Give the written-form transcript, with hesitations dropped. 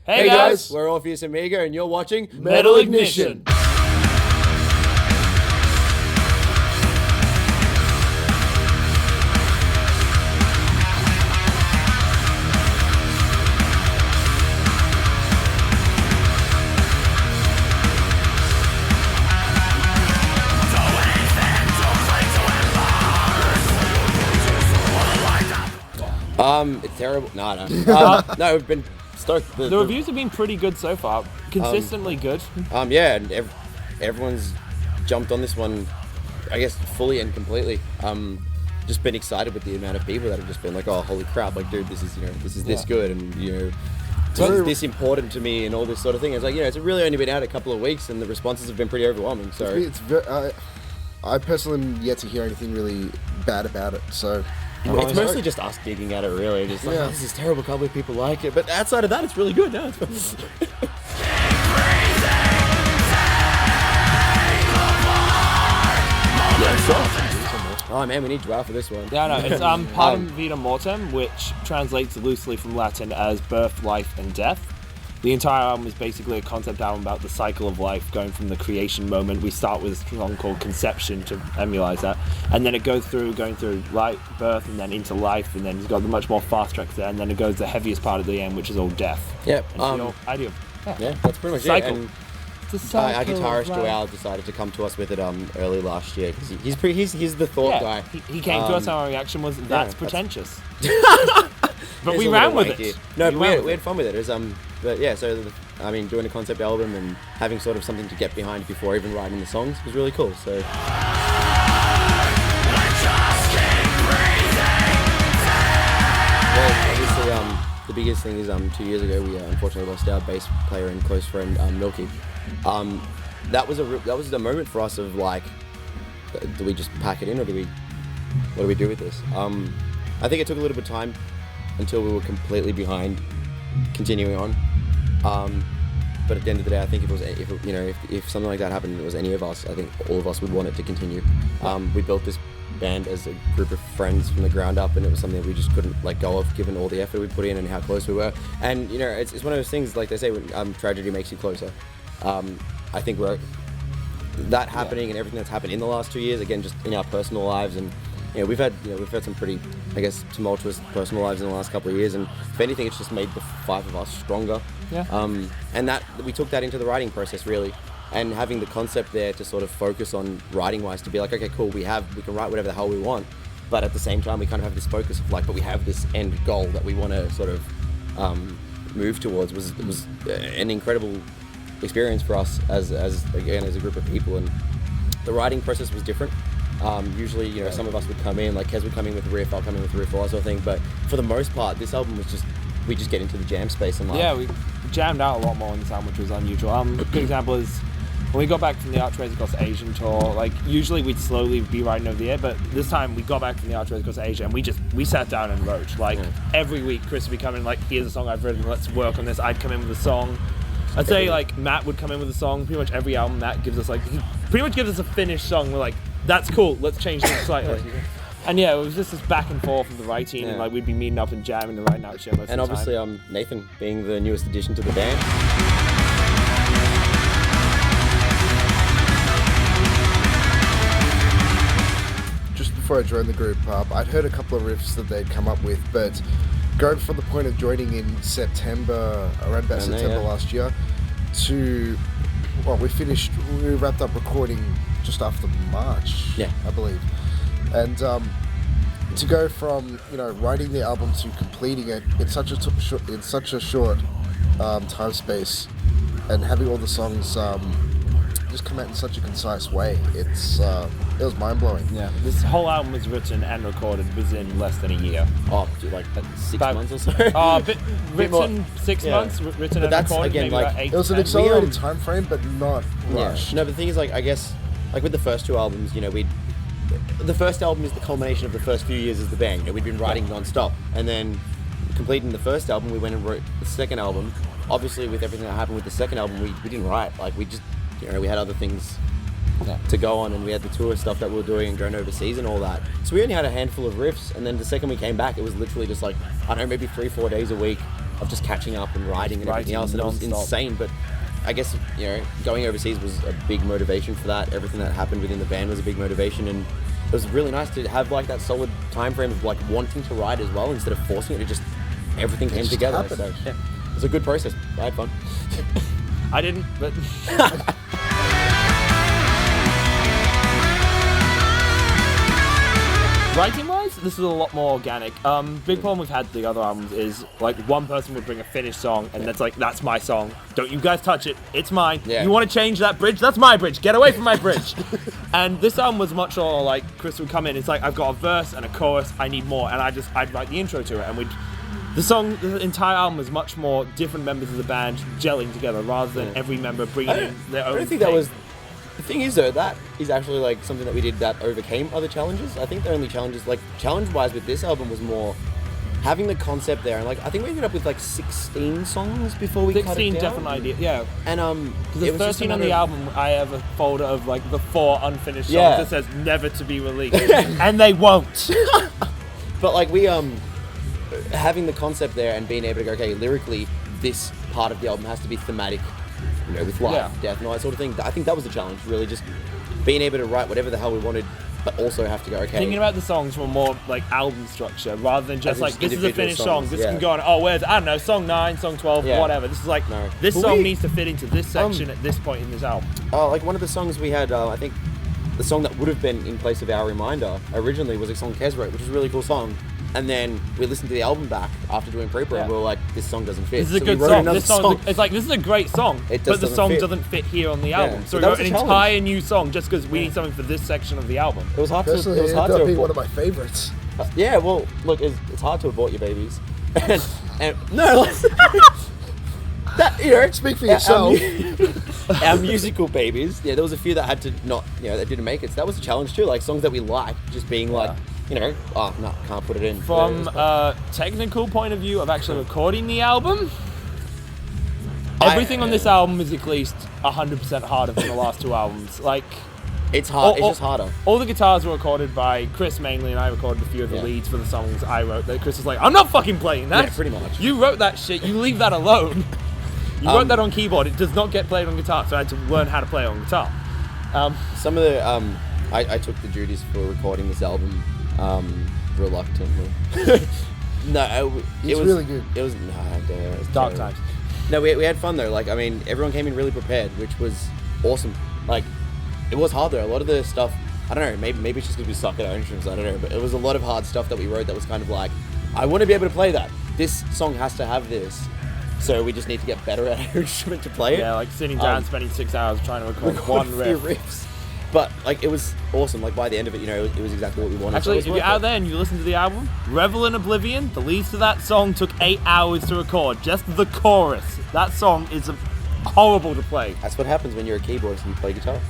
Hey guys, we're Orpheus Omega and you're watching Metal Ignition. It's terrible. No. No, we've been stoked. The reviews have been pretty good so far. Consistently good. Yeah, and everyone's jumped on this one, I guess, fully and completely. Just been excited with the amount of people that have just been like, oh, holy crap, like, dude, this is this good, and this is this important to me, and all this sort of thing. It's like, it's really only been out a couple of weeks, and the responses have been pretty overwhelming. So I personally am yet to hear anything really bad about it. So. It's mostly just us digging at it, really. Just like, oh, this is terrible, can't believe people like it. But outside of that, it's really good. No, it's Oh man, we need drought for this one. Yeah, no, it's Partum Vita Mortem, which translates loosely from Latin as birth, life, and death. The entire album is basically a concept album about the cycle of life, going from the creation moment. We start with a song called Conception to emulate that, and then it goes through going through life, birth, and then into life, and then it's got the much more fast tracks there, and then it goes the heaviest part at the end, which is all death. Yep. Ideal. Yeah, that's pretty much cycle. it. And our guitarist Joel decided to come to us with it early last year because he's the thought guy. He came to us, and our reaction was, that's pretentious. But we ran with it. No, we had fun with it. But yeah, so doing a concept album and having sort of something to get behind before even writing the songs was really cool. So. Well, obviously, the biggest thing is 2 years ago we unfortunately lost our bass player and close friend Milky. That was a moment for us of like, do we just pack it in, or what do we do with this? I think it took a little bit of time until we were completely behind continuing on. But at the end of the day, I think if something like that happened and it was any of us, I think all of us would want it to continue. We built this band as a group of friends from the ground up, and it was something that we just couldn't let go of, given all the effort we put in and how close we were. And it's one of those things, like they say, when tragedy makes you closer. I think that happening and everything that's happened in the last 2 years, again, just in our personal lives, and we've had some pretty, I guess, tumultuous personal lives in the last couple of years, and if anything, it's just made the five of us stronger. Yeah. And that we took that into the writing process, really, and having the concept there to sort of focus on writing wise, to be like, okay, cool, we can write whatever the hell we want, but at the same time we kind of have this focus of like, but we have this end goal that we want to sort of move towards. Was an incredible experience for us as a group of people, and the writing process was different. Usually, some of us would come in, like Kez would come in with a riff, I'll come in with a riff, all that sort of thing, but for the most part, this album was just, we just get into the jam space and like... Yeah, we jammed out a lot more on this album, which was unusual. A good example is, when we got back from the Archways Across Asian tour, like, usually we'd slowly be writing over the year, but this time we got back from the Archways Across Asia, and we sat down and wrote. Like, every week, Chris would be coming, like, here's a song I've written, let's work on this. I'd come in with a song. I'd say, like, Matt would come in with a song. Pretty much every album, Matt gives us, like, he pretty much gives us a finished song. We're like, that's cool, let's change this slightly. And yeah, it was just this back and forth of the writing, and like we'd be meeting up and jamming and writing out shit most and of the time. obviously Nathan being the newest addition to the band. Just before I joined the group, I'd heard a couple of riffs that they'd come up with, but going from the point of joining in September, around about September last year, to, well, we wrapped up recording just after March, I believe. And to go from writing the album to completing it in such a short time space, and having all the songs just come out in such a concise way, it was mind blowing. Yeah, this whole album was written and recorded within less than a year. Oh, like 6 months or so. Written 6 months, written and recorded. Again, like, 8 it was an accelerated time frame, but not rushed. No, but the thing is, like, I guess, like with the first two albums, the first album is the culmination of the first few years as the band. We'd been writing non-stop, and then completing the first album, we went and wrote the second album. Obviously, with everything that happened with the second album, we didn't write. Like, we just, we had other things to go on, and we had the tour stuff that we were doing and going overseas and all that. So we only had a handful of riffs, and then the second we came back, it was literally just like, I don't know, maybe 3-4 days a week, of just catching up and writing and everything else, and it was non-stop. insane. But I guess, you know, going overseas was a big motivation for that. Everything that happened within the band was a big motivation, and it was really nice to have like that solid time frame of like wanting to write as well instead of forcing it. It just everything came together. happened. So yeah, it was a good process. I had fun. I didn't, but writing-wise, this is a lot more organic. Big problem we've had with the other albums is like one person would bring a finished song, and that's my song. Don't you guys touch it? It's mine. Yeah. You want to change that bridge? That's my bridge. Get away from my bridge. And this album was much more like Chris would come in. It's like I've got a verse and a chorus. I need more, and I'd write the intro to it, and the entire album is much more different members of the band gelling together rather than every member bringing in their own. I don't think that was. The thing is though, that is actually like something that we did that overcame other challenges. I think the only challenges, like challenge-wise with this album, was more having the concept there, and like I think we ended up with like 16 songs before we cut it down. 16 different ideas, yeah. And Because there's 13 on the album, I have a folder of like the 4 unfinished songs that says never to be released, and they won't. But like we having the concept there and being able to go, okay, lyrically, this part of the album has to be thematic, you know, with life, death, and all that sort of thing. I think that was the challenge, really, just being able to write whatever the hell we wanted, but also have to go, okay. Thinking about the songs from more like album structure rather than just like this is a finished song. songs, This can go on. Where's I don't know, song 9, song 12, whatever. This is like this song needs to fit into this section at this point in this album. Like one of the songs we had, I think the song that would have been in place of Our Reminder originally was a song Kez wrote, which is a really cool song. And then we listened to the album back after doing pre-pro, and we were like, this song doesn't fit. This is a good song. It's like, this is a great song, but the song doesn't fit here on the album. So we wrote an entire new song just because we need something for this section of the album. It was hard Personally, to. It was hard to be one of my favorites. Yeah, well, look, it's hard to abort your babies. and no, like, that, you know, Speak for yourself. Our musical babies. Yeah, there was a few that had to not, you know, that didn't make it. So that was a challenge too. Like songs that we liked, just being like. You know, oh no, can't put it in. From a technical point of view of actually recording the album, everything on this album is at least 100% harder than the last 2 albums. Like, it's hard. It's just harder. All the guitars were recorded by Chris mainly, and I recorded a few of the leads for the songs I wrote. That Chris was like, "I'm not fucking playing that." Yeah, pretty much. You wrote that shit. You leave that alone. You wrote that on keyboard. It does not get played on guitar, so I had to learn how to play it on guitar. Some of the I took the duties for recording this album. Reluctantly. No, it was really good. It was it was Dark terrible. times. No, we had fun though. Like, I mean, everyone came in really prepared, which was awesome. Like, it was hard though. A lot of the stuff, I don't know, maybe it's just because we suck at our instruments, I don't know, but it was a lot of hard stuff that we wrote that was kind of like, I want to be able to play that. This song has to have this. So we just need to get better at our instrument to play it. Yeah, like sitting down, spending 6 hours trying to record one a few riff. riffs. But like, it was awesome. Like, by the end of it, you know, it was exactly what we wanted. Actually, so if you're out there and you listen to the album, Revel in Oblivion, the leads to that song took 8 hours to record. Just the chorus. That song is horrible to play. That's what happens when you're a keyboardist and you play guitar.